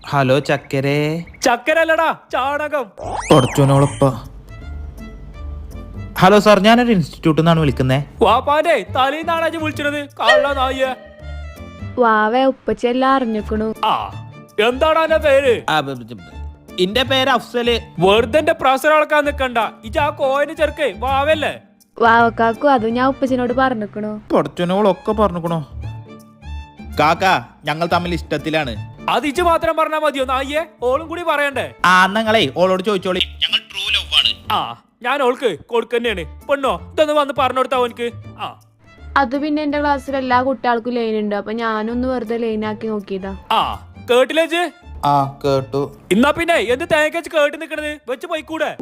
Hello ചക്കരേ. ചക്കരല്ലടാ ചാണകം. കുറച്ചോളപ്പ. Hello sir, ഞാനൊരു ഇൻസ്റ്റിറ്റ്യൂട്ടിൽ നിന്നാണ് വിളിക്കുന്നത്. വാപ്പാന്റെ തലേന്നാണ് വിളിച്ചത്. കള്ള നായ. വാവേ ഉപ്പച്ചെല്ലാം അറിഞ്ഞിക്കണു. ആ എന്താണ് എന്റെ പേര്? എന്റെ പേര് അഫ്സല്. വെറുതെ പ്രസർ അളക്കാൻ നിക്കണ്ട. ഇജ ആ കോയിന് ചെറുക്കേ വാവല്ലേ? വാവക്കാക്കു അത് ഞാൻ ഉപ്പച്ചനോട് പറഞ്ഞിക്കണു. കുറച്ചോളൊക്കെ പറഞ്ഞിക്കണോ? കാക്ക, ഞങ്ങൾ തമ്മിൽ ഇഷ്ടത്തിലാണ്. അത് ഇജ് മാത്രം പറഞ്ഞാ മതിയോ നായിയെ? ഓളും കൂടി പറയണ്ടേ? നിങ്ങളെ ഓളോട് ചോദിച്ചോളി. ഞങ്ങൾ ട്രൂ ലവ് ആണ്. ആ ഞാൻ ഓൾക്ക് കൊടുക്കന്നെയാണ്. പെണ്ണോ ഇതൊന്ന് വന്ന് പറഞ്ഞു കൊടുത്താ ഓനിക്ക്. ആ അത് പിന്നെ എന്റെ ക്ലാസ്സിൽ എല്ലാ കുട്ടികൾക്കും ലൈൻ ഉണ്ട്. അപ്പൊ ഞാനൊന്ന് വെറുതെ ലൈനാക്കി നോക്കിയതാ. ആ കേട്ടില്ലേജ്? കേട്ടു. എന്നാ പിന്നെ എന്ത് തേങ്ങ കേട്ട് നിക്കണത്? വെച്ച് പോയിക്കൂടെ?